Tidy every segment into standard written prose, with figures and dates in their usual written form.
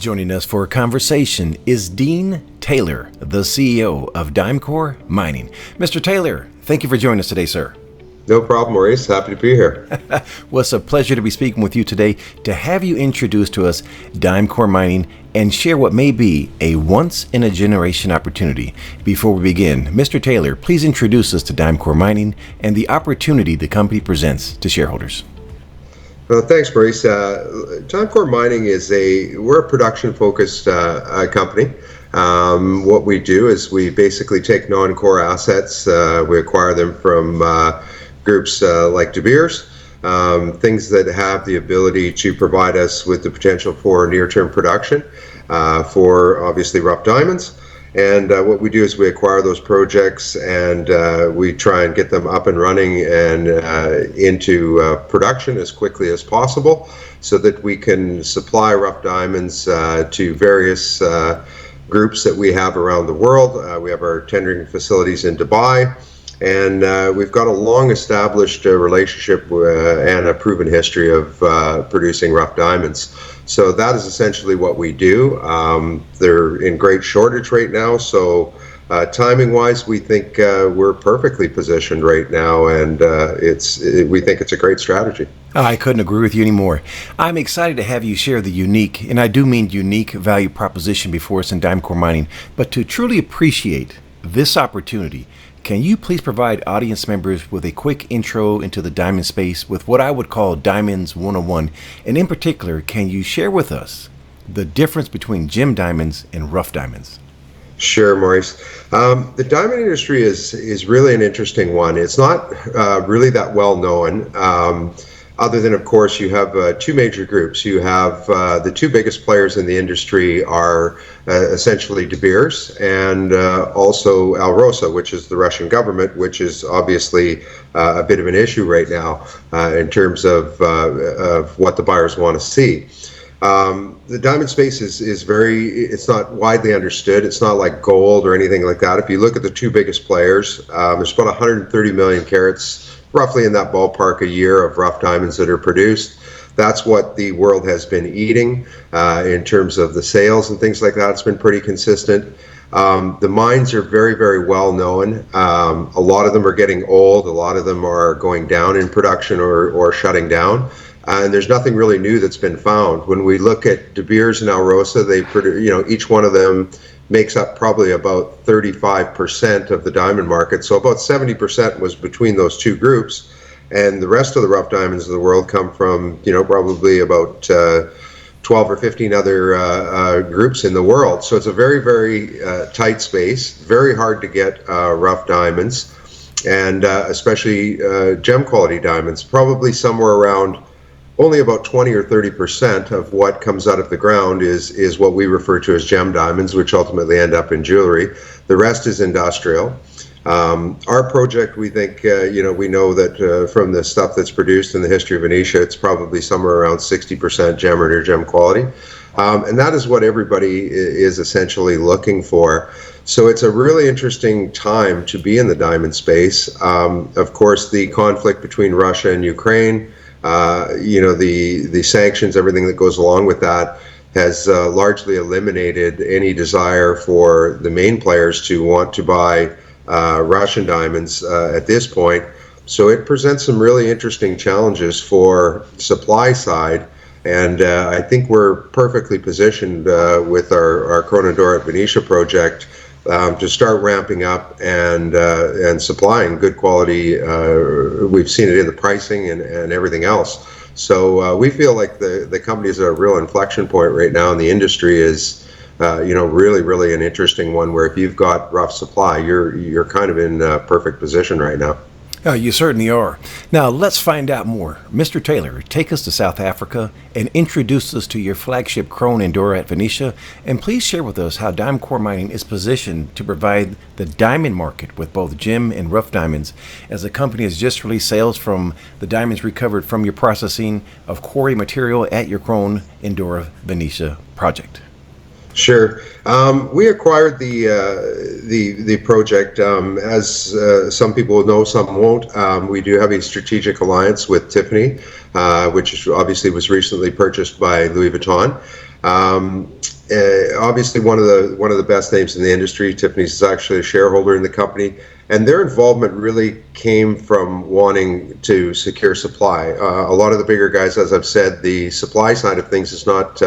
Joining us for a conversation is Dean Taylor, the CEO of Diamcor Mining. Mr. Taylor, thank you for joining us today, sir. No problem, Maurice. Happy to be here. Well, it's a pleasure to be speaking with you today to have you introduce to us Diamcor Mining and share what may be a once-in-a-generation opportunity. Before we begin, Mr. Taylor, please introduce us to Diamcor Mining and the opportunity the company presents to shareholders. Well, thanks, Maurice. Diamcor Mining we're a production-focused company. What we do is we basically take non-core assets. We acquire them from groups like De Beers, things that have the ability to provide us with the potential for near-term production for obviously rough diamonds. And what we do is we acquire those projects and we try and get them up and running and into production as quickly as possible so that we can supply rough diamonds to various groups that we have around the world. We have our tendering facilities in Dubai, and we've got a long-established relationship and a proven history of producing rough diamonds. So that is essentially what we do. They're in great shortage right now, so timing-wise, we think we're perfectly positioned right now, and we think it's a great strategy. I couldn't agree with you anymore. I'm excited to have you share the unique, and I do mean unique, value proposition before us in Diamcor Mining. But to truly appreciate this opportunity, can you please provide audience members with a quick intro into the diamond space with what I would call Diamonds 101? And in particular, can you share with us the difference between gem diamonds and rough diamonds? Sure, Maurice. The diamond industry is really an interesting one. It's not really that well known. Other than, of course, you have two major groups. You have the two biggest players in the industry are essentially De Beers and also Alrosa, which is the Russian government, which is obviously a bit of an issue right now in terms of what the buyers want to see. The diamond space it's not widely understood. It's not like gold or anything like that. If you look at the two biggest players, there's about 130 million carats, roughly in that ballpark a year of rough diamonds that are produced. That's what the world has been eating in terms of the sales and things like that. It's been pretty consistent. The mines are very, very well known. A lot of them are getting old. A lot of them are going down in production or shutting down. And there's nothing really new that's been found. When we look at De Beers and Alrosa, they produce, each one of them makes up probably about 35% of the diamond market. So about 70% was between those two groups. And the rest of the rough diamonds of the world come from, probably about 12 or 15 other groups in the world. So it's a very, very tight space, very hard to get rough diamonds, and especially gem quality diamonds, probably somewhere around only about 20 or 30% of what comes out of the ground is what we refer to as gem diamonds, which ultimately end up in jewelry. The rest is industrial. Our project, we think, we know that from the stuff that's produced in the history of Venetia, it's probably somewhere around 60% gem or near gem quality. And that is what everybody is essentially looking for. So it's a really interesting time to be in the diamond space. Of course, the conflict between Russia and Ukraine, the sanctions, everything that goes along with that, has largely eliminated any desire for the main players to want to buy Russian diamonds at this point. So it presents some really interesting challenges for supply side, and I think we're perfectly positioned with our Krone-Endora at Venetia project to start ramping up and supplying good quality. We've seen it in the pricing and everything else. So we feel like the company is at a real inflection point right now, and the industry is really, really an interesting one where if you've got rough supply, you're kind of in a perfect position right now. You certainly are. Now, let's find out more. Mr. Taylor, take us to South Africa and introduce us to your flagship Krone-Endora at Venetia, and please share with us how Diamcor Mining is positioned to provide the diamond market with both gem and rough diamonds, as the company has just released sales from the diamonds recovered from your processing of quarry material at your Krone-Endora Venetia project. Sure. We acquired the project, as some people know, some won't. We do have a strategic alliance with Tiffany, which obviously was recently purchased by Louis Vuitton. Obviously, one of the best names in the industry. Tiffany's is actually a shareholder in the company, and their involvement really came from wanting to secure supply. A lot of the bigger guys, as I've said, the supply side of things is not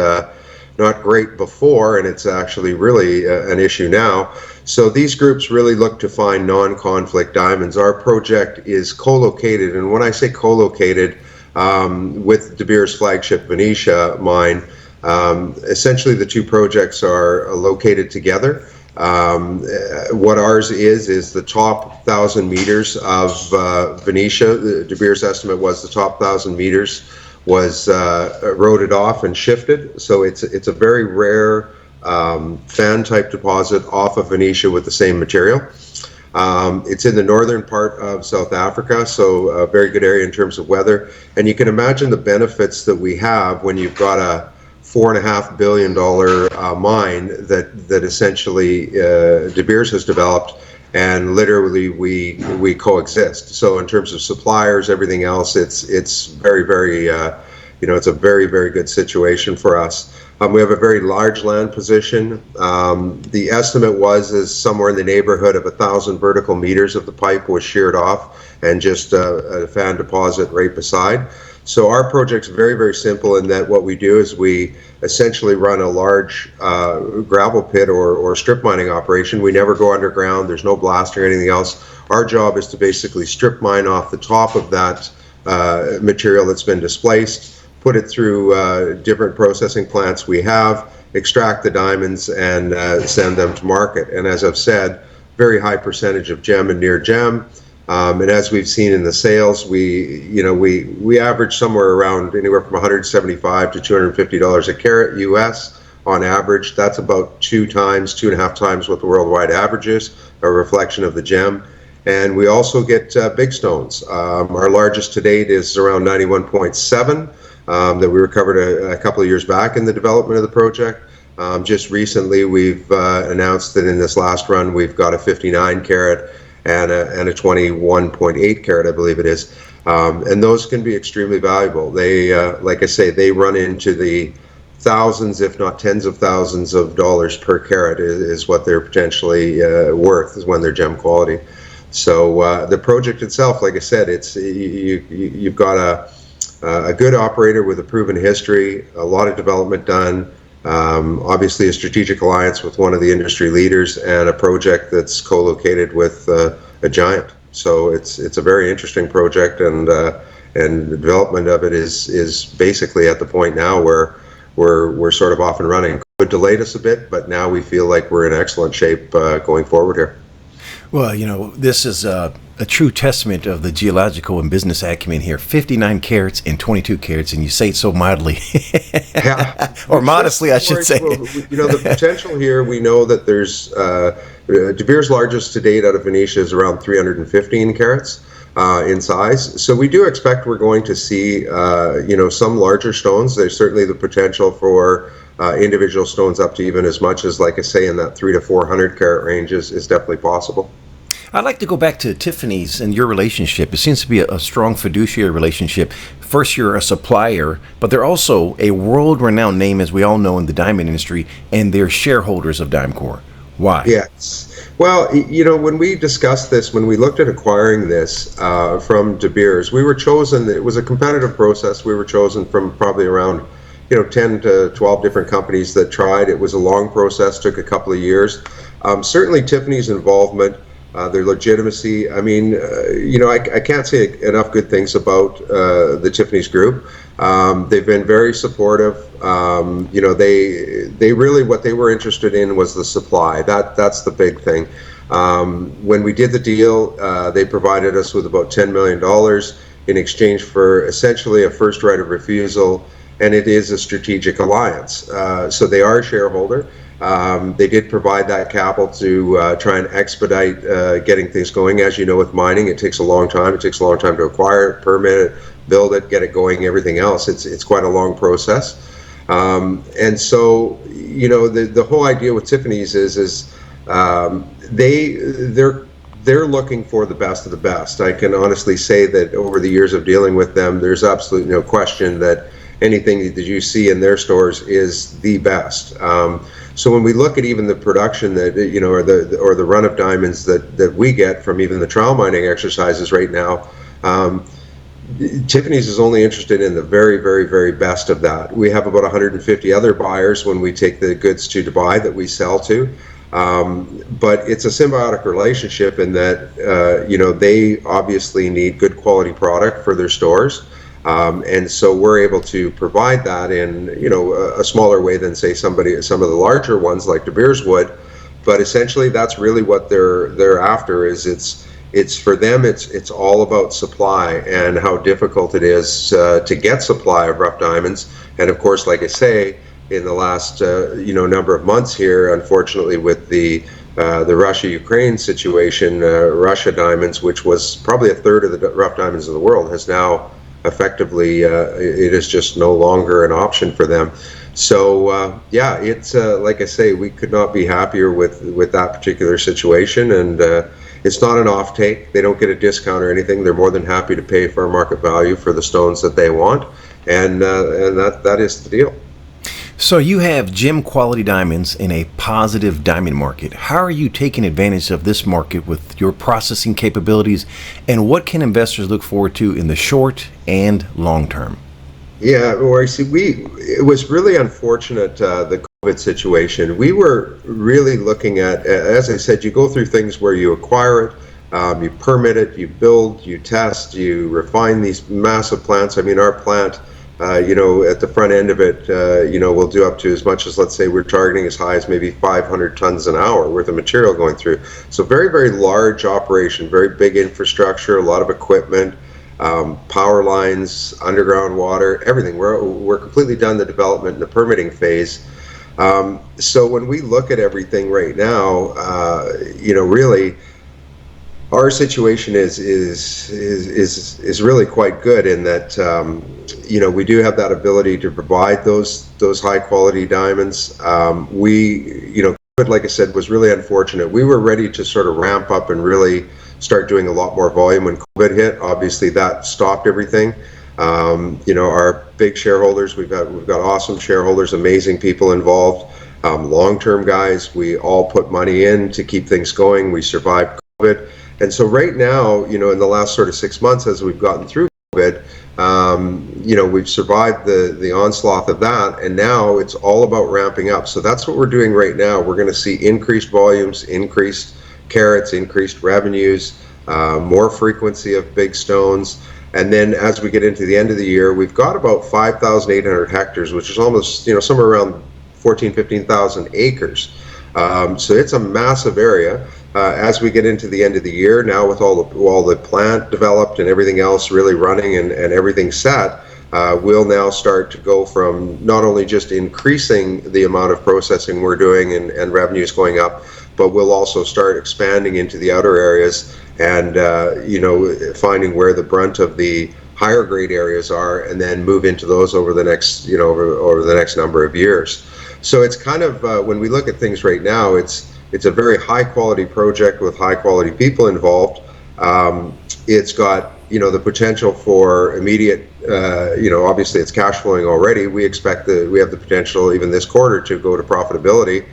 great before, and it's actually really an issue now. So these groups really look to find non-conflict diamonds. Our project is co-located, and when I say co-located, with De Beers' flagship Venetia mine, essentially the two projects are located together. What ours is the top 1,000 meters of Venetia. De Beers' estimate was the top 1,000 meters was eroded off and shifted. So it's a very rare fan type deposit off of Venetia with the same material. It's in the northern part of South Africa, so a very good area in terms of weather. And you can imagine the benefits that we have when you've got a $4.5 billion mine that essentially De Beers has developed, and literally we coexist. So in terms of suppliers, everything else, it's very, very it's a very, very good situation for us. We have a very large land position. The estimate is somewhere in the neighborhood of 1,000 vertical meters of the pipe was sheared off, and just a fan deposit right beside. So our project's very, very simple in that what we do is we essentially run a large gravel pit or strip mining operation. We never go underground. There's no blasting or anything else. Our job is to basically strip mine off the top of that material that's been displaced, put it through different processing plants we have, extract the diamonds, and send them to market. And as I've said, very high percentage of gem and near gem. And as we've seen in the sales, we average somewhere around anywhere from $175 to $250 a carat US on average. That's about 2.5 times what the worldwide average is, a reflection of the gem. And we also get big stones. Our largest to date is around 91.7 that we recovered a couple of years back in the development of the project. Just recently, we've announced that in this last run, we've got a 59 carat and a 21.8 carat, I believe it is. And those can be extremely valuable. They, like I say, they run into the thousands, if not tens of thousands of dollars per carat is what they're potentially worth, is when they're gem quality. So the project itself, like I said, you've got a good operator with a proven history, a lot of development done, obviously a strategic alliance with one of the industry leaders, and a project that's co-located with a giant. So it's a very interesting project, and the development of it is basically at the point now where we're sort of off and running. It delayed us a bit, but now we feel like we're in excellent shape going forward here. Well, this is a true testament of the geological and business acumen here. 59 carats and 22 carats, and you say it so mildly. Yeah. Or modestly, I should say. The potential here, we know that there's De Beers' largest to date out of Venetia is around 315 carats in size. So we do expect we're going to see, some larger stones. There's certainly the potential for individual stones up to even as much as, like I say, in that 300 to 400 carat range is definitely possible. I'd like to go back to Tiffany's and your relationship. It seems to be a strong fiduciary relationship. First, you're a supplier, but they're also a world-renowned name, as we all know, in the diamond industry, and they're shareholders of Diamcor. Why? Yes. Well, when we discussed this, when we looked at acquiring this from De Beers, we were chosen. It was a competitive process. We were chosen from probably around 10 to 12 different companies that tried. It was a long process, took a couple of years. Certainly Tiffany's involvement, their legitimacy. I mean, I can't say enough good things about the Tiffany's group. They've been very supportive. They really, what they were interested in was the supply. That's the big thing. When we did the deal, they provided us with about $10 million in exchange for essentially a first right of refusal, and it is a strategic alliance. So they are a shareholder. They did provide that capital to try and expedite getting things going. As you know, with mining, it takes a long time. It takes a long time to acquire it, permit it, build it, get it going, everything else. It's quite a long process. And so, the whole idea with Tiffany's is they're looking for the best of the best. I can honestly say that over the years of dealing with them, there's absolutely no question that anything that you see in their stores is the best. So when we look at even the production that, or the run of diamonds that we get from even the trial mining exercises right now, Tiffany's is only interested in the very, very, very best of that. We have about 150 other buyers when we take the goods to Dubai that we sell to. But it's a symbiotic relationship in that, they obviously need good quality product for their stores. And so we're able to provide that in, a smaller way than, say, some of the larger ones like De Beers would. But essentially, that's really what they're after. It's for them. It's all about supply and how difficult it is to get supply of rough diamonds. And of course, like I say, in the last number of months here, unfortunately, with the Russia-Ukraine situation, Russia diamonds, which was probably a third of the rough diamonds in the world, has now effectively it is just no longer an option for them. So it's like I say, we could not be happier with that particular situation. And it's not an offtake. They don't get a discount or anything. They're more than happy to pay fair market value for the stones that they want, and that is the deal. So you have gem quality diamonds in a positive diamond market. How are you taking advantage of this market with your processing capabilities, and what can investors look forward to in the short and long term? Yeah, or it was really unfortunate, the COVID situation. We were really looking at, as I said, you go through things where you acquire it, you permit it, you build, you test, you refine these massive plants. I mean, our plant, at the front end of it, we'll do up to as much as, let's say, we're targeting as high as maybe 500 tons an hour worth of material going through. So very, very large operation, very big infrastructure, a lot of equipment, power lines, underground water, everything. We're completely done the development and the permitting phase. So when we look at everything right now, really, our situation is really quite good in that we do have that ability to provide those high quality diamonds. COVID, like I said, was really unfortunate. We were ready to sort of ramp up and really start doing a lot more volume when COVID hit. Obviously, that stopped everything. Our big shareholders, we've got awesome shareholders, amazing people involved, long-term guys. We all put money in to keep things going. We survived COVID. And so right now, in the last sort of 6 months, as we've gotten through COVID, we've survived the onslaught of that, and now it's all about ramping up. So that's what we're doing right now. We're going to see increased volumes, increased carats, increased revenues, more frequency of big stones. And then as we get into the end of the year, we've got about 5,800 hectares, which is almost, somewhere around 15,000 acres. So it's a massive area. As we get into the end of the year, now with all the plant developed and everything else really running and everything set, we'll now start to go from not only just increasing the amount of processing we're doing and revenues going up, but we'll also start expanding into the outer areas and finding where the brunt of the higher grade areas are, and then move into those over the next over the next number of years. So it's kind of when we look at things right now, it's a very high quality project with high quality people involved. It's got the potential for immediate, obviously it's cash flowing already. We expect we have the potential even this quarter to go to profitability,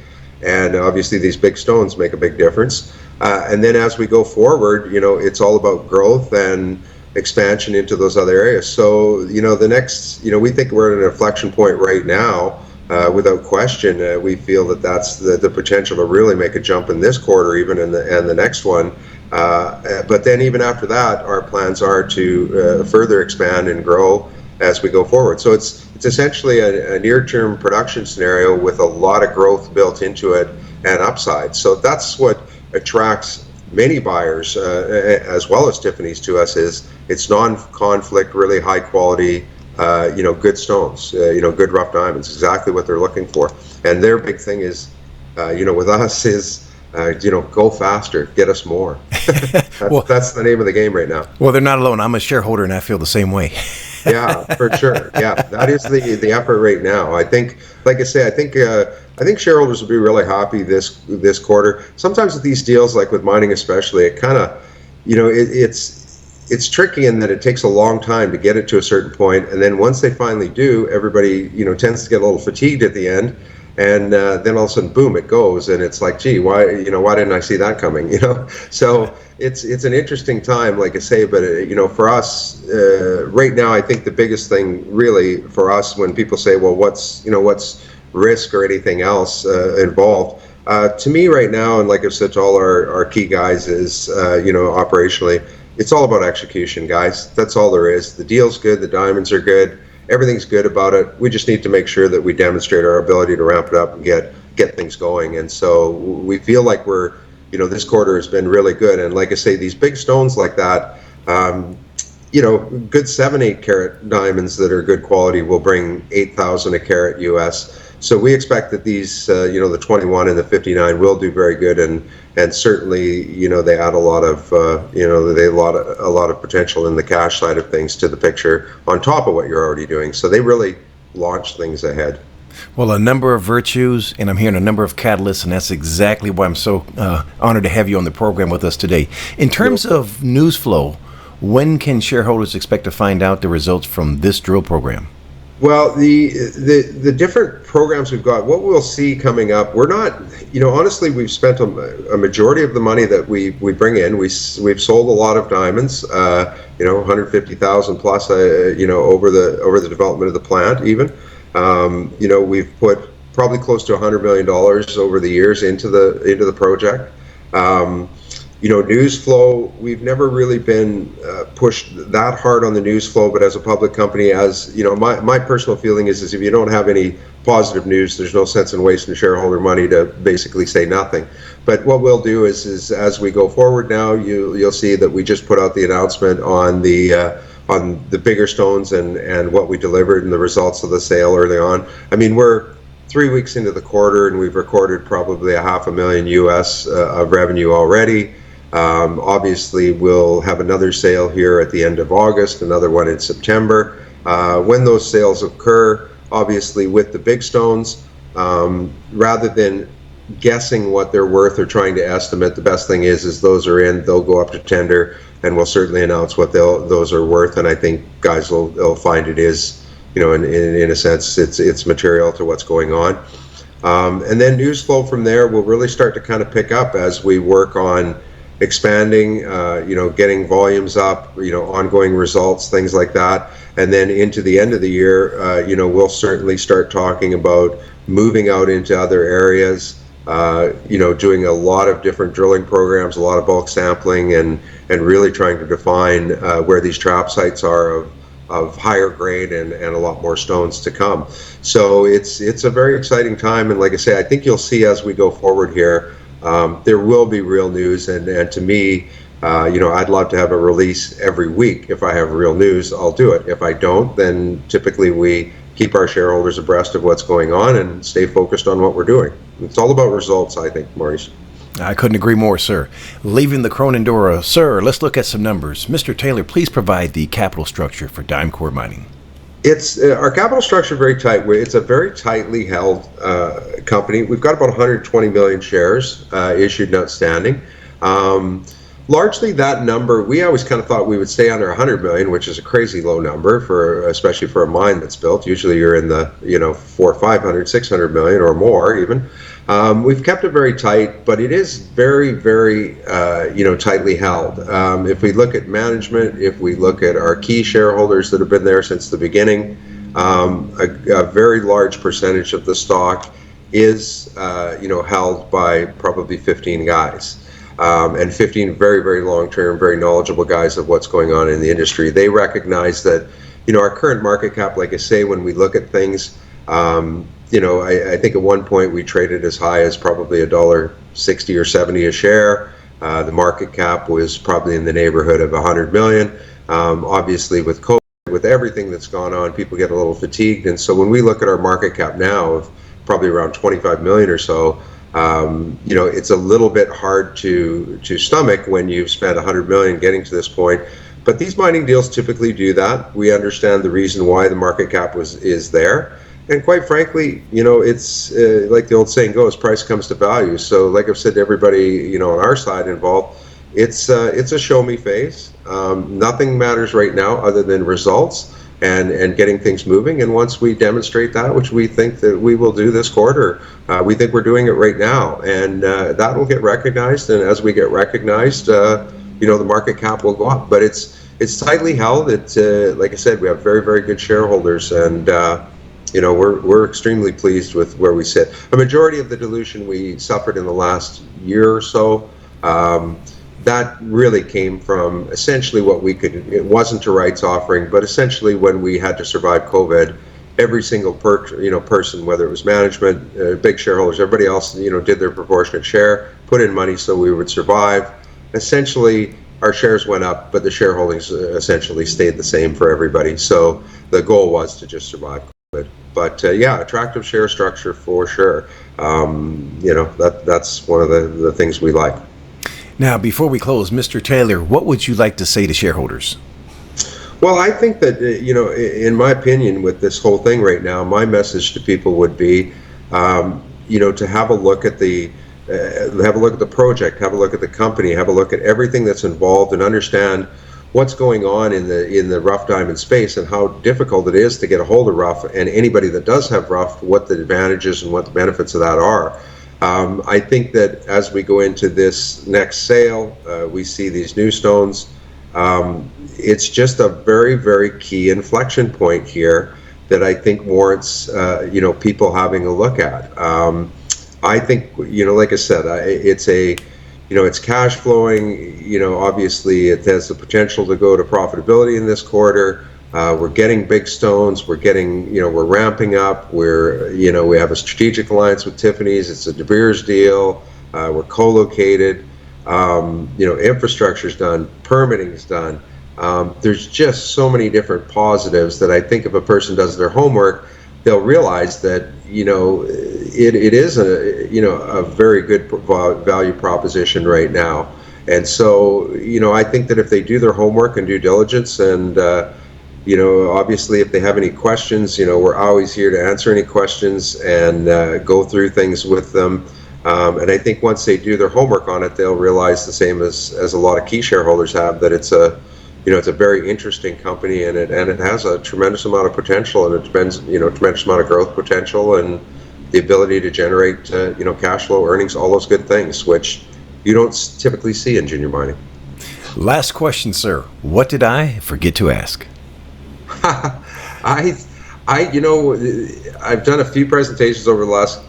and obviously these big stones make a big difference. And then as we go forward, it's all about growth and expansion into those other areas. So the next, we think we're at an inflection point right now. Without question, we feel that that's the potential to really make a jump in this quarter, even in the next one. But then even after that, our plans are to further expand and grow as we go forward. So it's essentially a near-term production scenario with a lot of growth built into it and upside. So that's what attracts many buyers, as well as Tiffany's, to us. Is it's non-conflict, really high quality, good stones, good rough diamonds, exactly what they're looking for. And their big thing is, with us is, go faster, get us more. That's the name of the game right now. Well, they're not alone. I'm a shareholder and I feel the same way. Yeah, for sure. Yeah, that is the effort right now. I think, like I say, I think shareholders will be really happy this quarter. Sometimes with these deals, like with mining especially, it kind of, it's tricky in that it takes a long time to get it to a certain point, and then once they finally do, everybody tends to get a little fatigued at the end, and then all of a sudden, boom, it goes, and it's like, gee, why didn't I see that coming? So it's an interesting time, like I say, but for us right now, I think the biggest thing really for us when people say, well, what's risk or anything else involved. To me right now, and like I've said to all our key guys, is operationally, it's all about execution, guys. That's all there is. The deal's good, the diamonds are good, everything's good about it. We just need to make sure that we demonstrate our ability to ramp it up and get things going. And so we feel like we're, this quarter has been really good. And like I say, these big stones like that, good 7-8 carat diamonds that are good quality will bring 8,000 a carat US. So we expect that these, the 21 and the 59 will do very good, and certainly, they add a lot of, a lot of potential in the cash side of things to the picture on top of what you're already doing. So they really launch things ahead. Well, a number of virtues, and I'm hearing a number of catalysts, and that's exactly why I'm so honored to have you on the program with us today. In terms of Newsflow, when can shareholders expect to find out the results from this drill program? Well, the different programs we've got, what we'll see coming up, we're not, honestly, we've spent a majority of the money that we bring in. We've sold a lot of diamonds, 150,000 plus, over the development of the plant even. We've put probably close to $100 million over the years into the project. Newsflow, we've never really been pushed that hard on the Newsflow, but as a public company, my personal feeling is if you don't have any positive news, there's no sense in wasting shareholder money to basically say nothing. But what we'll do is as we go forward now, you'll see that we just put out the announcement on the bigger stones and what we delivered and the results of the sale early on. I mean, we're 3 weeks into the quarter and we've recorded probably $500,000 US of revenue already. Obviously, we'll have another sale here at the end of August, another one in September. When those sales occur, obviously with the big stones, rather than guessing what they're worth or trying to estimate, the best thing is those are in, they'll go up to tender, and we'll certainly announce what those are worth. And I think guys will find it is, in a sense, it's material to what's going on. And then Newsflow from there will really start to kind of pick up as we work on expanding, getting volumes up, ongoing results, things like that. And then into the end of the year, we'll certainly start talking about moving out into other areas, doing a lot of different drilling programs, a lot of bulk sampling, and really trying to define where these trap sites are of higher grade and a lot more stones to come. So it's a very exciting time. And like I say, I think you'll see as we go forward here, there will be real news, and to me, I'd love to have a release every week. If I have real news, I'll do it. If I don't, then typically we keep our shareholders abreast of what's going on and stay focused on what we're doing. It's all about results, I think, Maurice. I couldn't agree more, sir. Leaving the Krone-Endora, sir, let's look at some numbers. Mr. Taylor, please provide the capital structure for Diamcor Mining. It's our capital structure very tight. It's a very tightly held company. We've got about 120 million shares issued and outstanding. Largely that number, we always kind of thought we would stay under 100 million, which is a crazy low number especially for a mine that's built. Usually you're in the 400, 500, 600 million or more even. We've kept it very tight, but it is very, very tightly held. If we look at management, if we look at our key shareholders that have been there since the beginning, a very large percentage of the stock is held by probably 15 guys. And 15 very, very long-term, very knowledgeable guys of what's going on in the industry. They recognize that, our current market cap, like I say, when we look at things, I think at one point we traded as high as probably $1.60 or 70 a share. The market cap was probably in the neighborhood of 100 million. Obviously, with COVID, with everything that's gone on, people get a little fatigued. And so when we look at our market cap now of probably around 25 million or so, it's a little bit hard to stomach when you've spent 100 million getting to this point. But these mining deals typically do that. We understand the reason why the market cap is there. And quite frankly, it's like the old saying goes, price comes to value. So like I've said to everybody, on our side involved, it's a show me phase. Nothing matters right now other than results and getting things moving. And once we demonstrate that, which we think that we will do this quarter, we think we're doing it right now, and that will get recognized. And as we get recognized, the market cap will go up. But it's tightly held. It's like I said, we have very, very good shareholders, and we're extremely pleased with where we sit. A majority of the dilution we suffered in the last year or so, that really came from essentially it wasn't a rights offering, but essentially when we had to survive COVID, every single person, whether it was management, big shareholders, everybody else, did their proportionate share, put in money so we would survive. Essentially, our shares went up, but the shareholdings essentially stayed the same for everybody. So the goal was to just survive COVID. But attractive share structure for sure. That's one of the things we like. Now, before we close, Mr. Taylor, what would you like to say to shareholders? Well, I think that, in my opinion, with this whole thing right now, my message to people would be, to have a look at the project, have a look at the company, have a look at everything that's involved, and understand what's going on in the rough diamond space and how difficult it is to get a hold of rough, and anybody that does have rough, what the advantages and what the benefits of that are. I think that as we go into this next sale, we see these new stones. It's just a very, very key inflection point here that I think warrants, people having a look at. I think, like I said, it's cash flowing. Obviously it has the potential to go to profitability in this quarter. We're getting big stones. We're getting, we're ramping up. We have a strategic alliance with Tiffanys. It's a De Beers deal. We're co-located. Infrastructure's done. Permitting's done. There's just so many different positives that I think if a person does their homework, they'll realize that, it is a very good value proposition right now. And so, I think that if they do their homework and due diligence, and obviously if they have any questions, we're always here to answer any questions and go through things with them. And I think once they do their homework on it, they'll realize the same as a lot of key shareholders have, that it's a very interesting company, and it has a tremendous amount of potential, and it depends, tremendous amount of growth potential, and the ability to generate, cash flow, earnings, all those good things, which you don't typically see in junior mining. Last question, sir. What did I forget to ask? I've done a few presentations over the last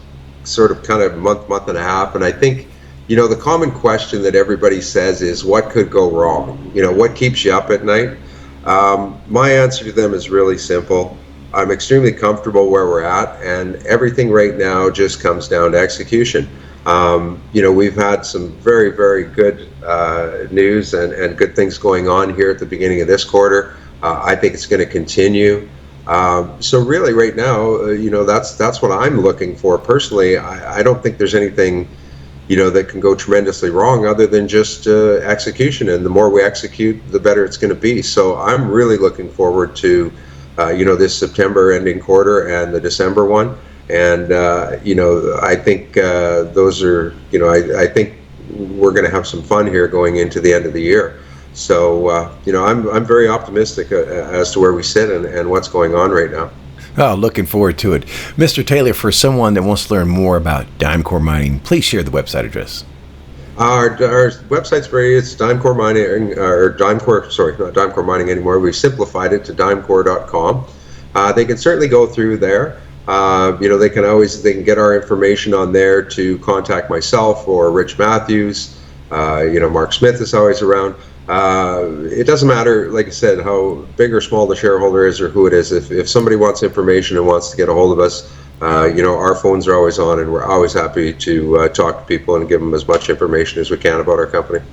sort of kind of month and a half, and I think, the common question that everybody says is, what could go wrong? What keeps you up at night? My answer to them is really simple. I'm extremely comfortable where we're at, and everything right now just comes down to execution. We've had some very, very good news and good things going on here at the beginning of this quarter. I think it's going to continue. So really right now, that's what I'm looking for personally. I don't think there's anything, that can go tremendously wrong other than just execution. And the more we execute, the better it's going to be. So I'm really looking forward to, this September ending quarter and the December one. And, I think those are, I think we're going to have some fun here going into the end of the year. So, I'm very optimistic as to where we sit and what's going on right now. Oh, looking forward to it. Mr. Taylor, for someone that wants to learn more about Diamcor Mining, please share the website address. Our website's it's Diamcor Mining, or Diamcor, sorry, not Diamcor Mining anymore. We've simplified it to Diamcor.com. They can certainly go through there. They can get our information on there to contact myself or Rich Matthews. Mark Smith is always around. It doesn't matter, like I said, how big or small the shareholder is or who it is. If somebody wants information and wants to get a hold of us, our phones are always on, and we're always happy to talk to people and give them as much information as we can about our company.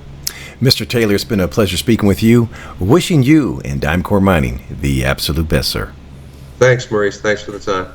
Mr. Taylor, it's been a pleasure speaking with you. Wishing you and Diamcor Mining the absolute best, sir. Thanks, Maurice. Thanks for the time.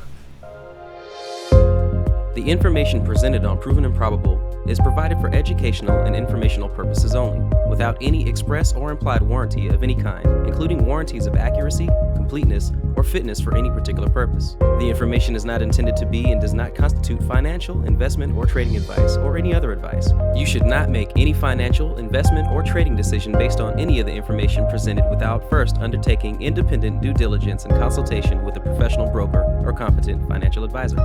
The information presented on Proven and Probable is provided for educational and informational purposes only, without any express or implied warranty of any kind, including warranties of accuracy, completeness, completeness, or fitness for any particular purpose. The information is not intended to be and does not constitute financial, investment, or trading advice, or any other advice. You should not make any financial, investment, or trading decision based on any of the information presented without first undertaking independent due diligence and consultation with a professional broker or competent financial advisor.